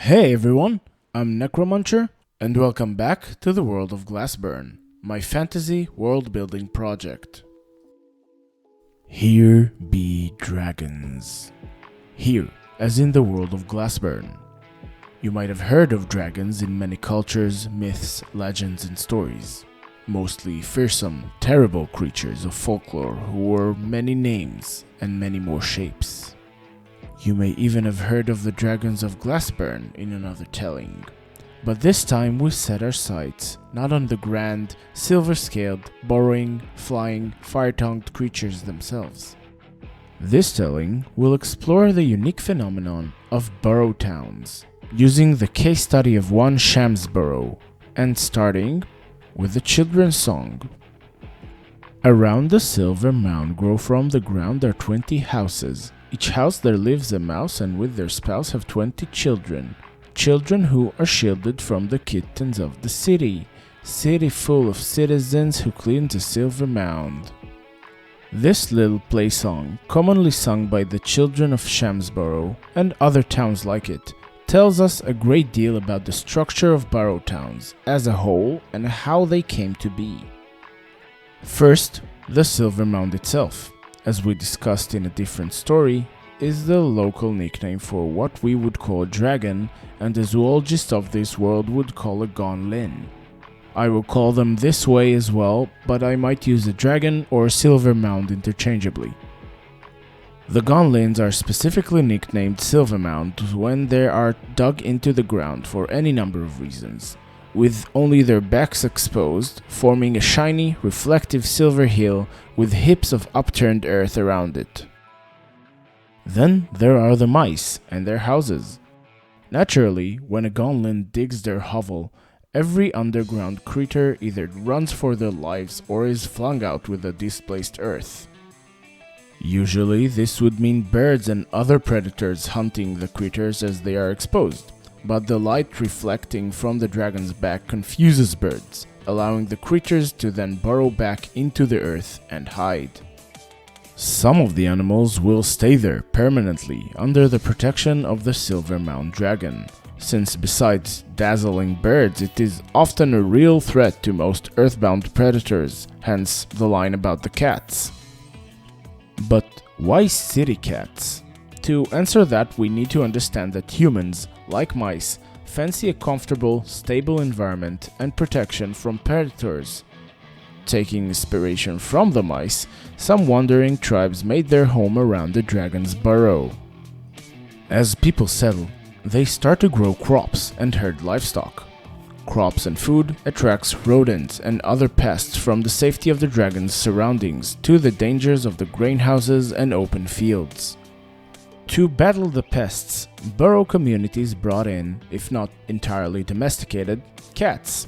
Hey everyone, I'm Necromuncher, and welcome back to the world of Glassburn, my fantasy world-building project. Here be dragons. Here, as in the world of Glassburn. You might have heard of dragons in many cultures, myths, legends, and stories. Mostly fearsome, terrible creatures of folklore who wore many names and many more shapes. You may even have heard of the dragons of Glassburn in another telling. But this time we set our sights not on the grand, silver-scaled, burrowing, flying, fire-tongued creatures themselves. This telling will explore the unique phenomenon of burrow towns, using the case study of one Burrow, and starting with the children's song. Around the silver mound grow from the ground are 20 houses. Each house there lives a mouse, and with their spouse have 20 children. Children who are shielded from the kittens of the city. City full of citizens who clean the silver mound. This little play song, commonly sung by the children of Shamsborough and other towns like it, tells us a great deal about the structure of burrow towns as a whole and how they came to be. First, the silver mound itself, as we discussed in a different story, is the local nickname for what we would call a dragon and the zoologist of this world would call a Gon-Lin. I will call them this way as well, but I might use a dragon or a silver mound interchangeably. The Gon-Lins are specifically nicknamed silver mounds when they are dug into the ground for any number of reasons, with only their backs exposed, forming a shiny, reflective silver hill with heaps of upturned earth around it. Then there are the mice and their houses. Naturally, when a Gon-Lin digs their hovel, every underground creature either runs for their lives or is flung out with the displaced earth. Usually, this would mean birds and other predators hunting the creatures as they are exposed. But the light reflecting from the dragon's back confuses birds, allowing the creatures to then burrow back into the earth and hide. Some of the animals will stay there permanently under the protection of the silver mound dragon, since besides dazzling birds it is often a real threat to most earthbound predators, hence the line about the cats. But why city cats? To answer that, we need to understand that humans, like mice, fancy a comfortable, stable environment and protection from predators. Taking inspiration from the mice, some wandering tribes made their home around the dragon's burrow. As people settle, they start to grow crops and herd livestock. Crops and food attracts rodents and other pests from the safety of the dragon's surroundings to the dangers of the grain houses and open fields. To battle the pests, burrow communities brought in, if not entirely domesticated, cats.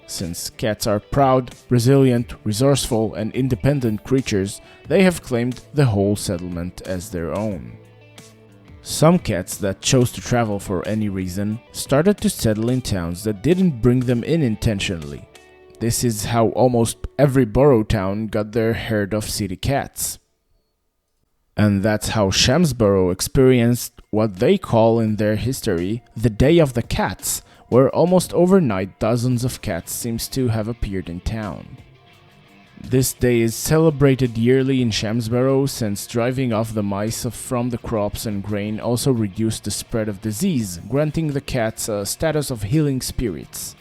Since cats are proud, resilient, resourceful, and independent creatures, they have claimed the whole settlement as their own. Some cats that chose to travel for any reason started to settle in towns that didn't bring them in intentionally. This is how almost every burrow town got their herd of city cats. And that's how Shamsborough experienced what they call in their history the Day of the Cats, where almost overnight dozens of cats seems to have appeared in town. This day is celebrated yearly in Shamsborough since driving off the mice from the crops and grain also reduced the spread of disease, granting the cats a status of healing spirits.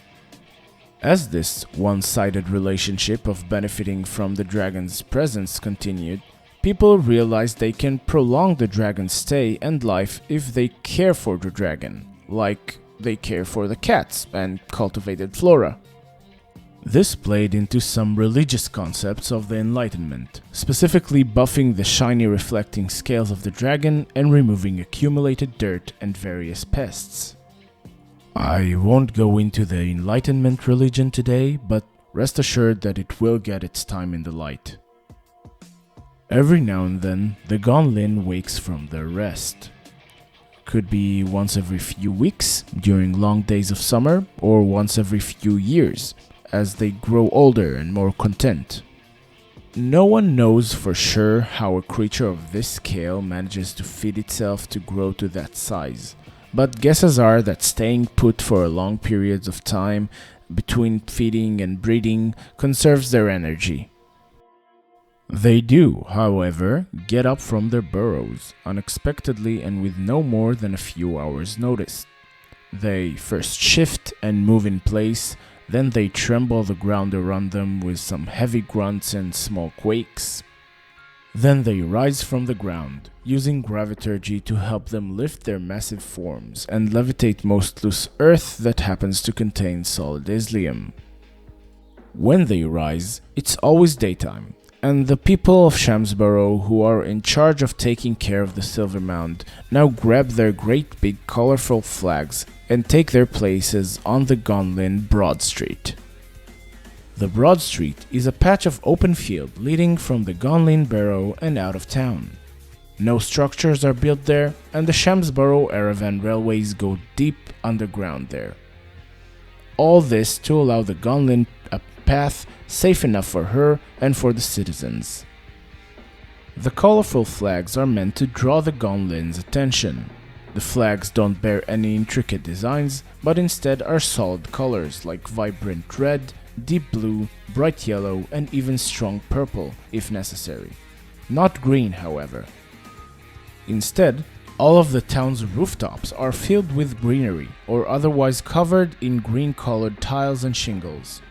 As this one-sided relationship of benefiting from the dragon's presence continued, people realize they can prolong the dragon's stay and life if they care for the dragon, like they care for the cats and cultivated flora. This played into some religious concepts of the Enlightenment, specifically buffing the shiny reflecting scales of the dragon and removing accumulated dirt and various pests. I won't go into the Enlightenment religion today, but rest assured that it will get its time in the light. Every now and then, the Gon-Lin wakes from their rest. Could be once every few weeks during long days of summer, or once every few years as they grow older and more content. No one knows for sure how a creature of this scale manages to feed itself to grow to that size, but guesses are that staying put for long periods of time between feeding and breeding conserves their energy. They do, however, get up from their burrows unexpectedly and with no more than a few hours' notice. They first shift and move in place, then they tremble the ground around them with some heavy grunts and small quakes. Then they rise from the ground, using graviturgy to help them lift their massive forms and levitate most loose earth that happens to contain solid ilium. When they rise, it's always daytime, and the people of Shamsborough who are in charge of taking care of the Silver Mound now grab their great big colorful flags and take their places on the Gon-Lin Broad Street. The Broad Street is a patch of open field leading from the Gon-Lin Burrow and out of town. No structures are built there, and the Shamsborough Aravan railways go deep underground there. All this to allow the Gon-Lin a path safe enough for her and for the citizens. The colorful flags are meant to draw the Gon-Lin's attention. The flags don't bear any intricate designs, but instead are solid colors like vibrant red, deep blue, bright yellow, and even strong purple if necessary. Not green, however. Instead, all of the town's rooftops are filled with greenery or otherwise covered in green-colored tiles and shingles.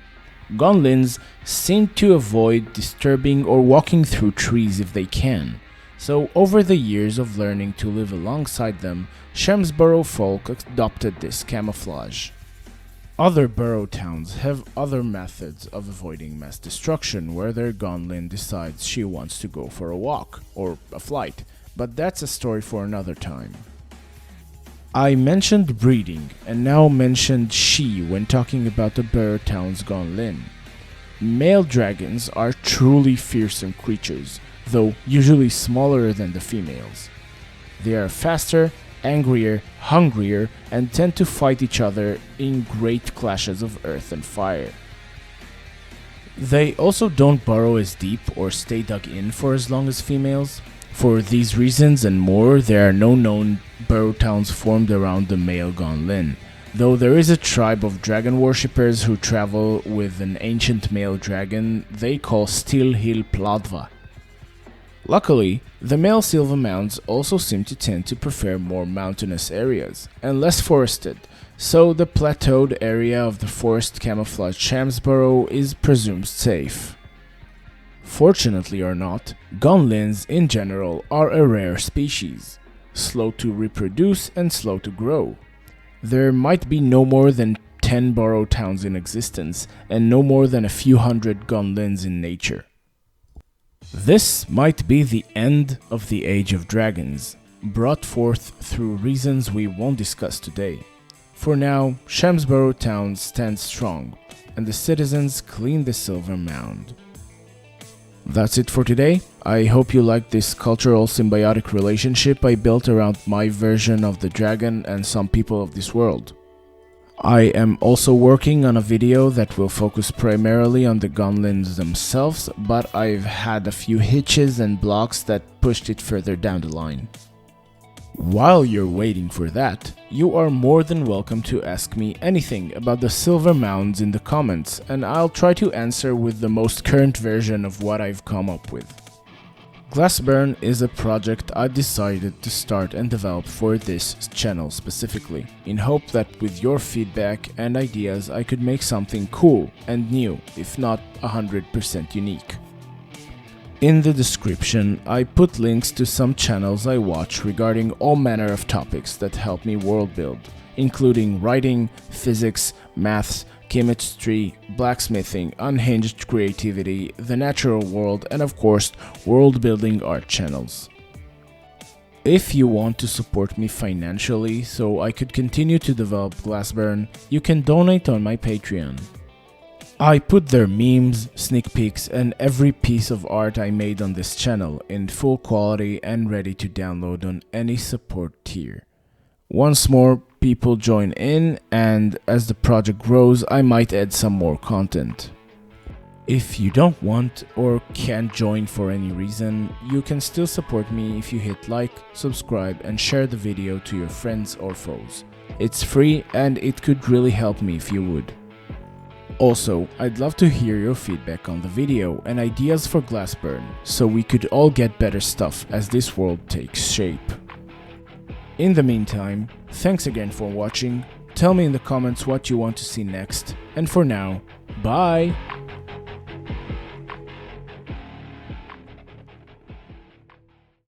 Gon-Lins seem to avoid disturbing or walking through trees if they can, so over the years of learning to live alongside them, Shamsborough folk adopted this camouflage. Other burrow towns have other methods of avoiding mass destruction where their Gon-Lin decides she wants to go for a walk or a flight, but that's a story for another time. I mentioned breeding and now mentioned she when talking about the burrow town's Gon-Lin. Male dragons are truly fearsome creatures, though usually smaller than the females. They are faster, angrier, hungrier, and tend to fight each other in great clashes of earth and fire. They also don't burrow as deep or stay dug in for as long as females. For these reasons and more, there are no known burrow towns formed around the male Gon-Lin, though there is a tribe of dragon worshippers who travel with an ancient male dragon they call Steel Hill Pladva. Luckily, the male Silver Mounds also seem to tend to prefer more mountainous areas and less forested, so the plateaued area of the forest camouflaged Shamsborough is presumed safe. Fortunately or not, Gon-Lins in general are a rare species, slow to reproduce and slow to grow. There might be no more than 10 burrow towns in existence and no more than a few hundred Gon-Lins in nature. This might be the end of the Age of Dragons, brought forth through reasons we won't discuss today. For now, Shamsborough Town stands strong, and the citizens clean the Silver Mound. That's it for today. I hope you liked this cultural symbiotic relationship I built around my version of the dragon and some people of this world. I am also working on a video that will focus primarily on the Gon-Lins themselves, but I've had a few hitches and blocks that pushed it further down the line. While you're waiting for that, you are more than welcome to ask me anything about the Silver Mounds in the comments, and I'll try to answer with the most current version of what I've come up with. Glassburn is a project I decided to start and develop for this channel specifically, in hope that with your feedback and ideas I could make something cool and new, if not 100% unique. In the description, I put links to some channels I watch regarding all manner of topics that help me world build, including writing, physics, maths, chemistry, blacksmithing, unhinged creativity, the natural world, and of course, world building art channels. If you want to support me financially so I could continue to develop Glassburn, you can donate on my Patreon. I put their memes, sneak peeks, and every piece of art I made on this channel in full quality and ready to download on any support tier. Once more people join in, and as the project grows I might add some more content. If you don't want or can't join for any reason, you can still support me if you hit like, subscribe and share the video to your friends or foes. It's free and it could really help me if you would. Also, I'd love to hear your feedback on the video and ideas for Glassburn, so we could all get better stuff as this world takes shape. In the meantime, thanks again for watching, tell me in the comments what you want to see next, and for now, bye!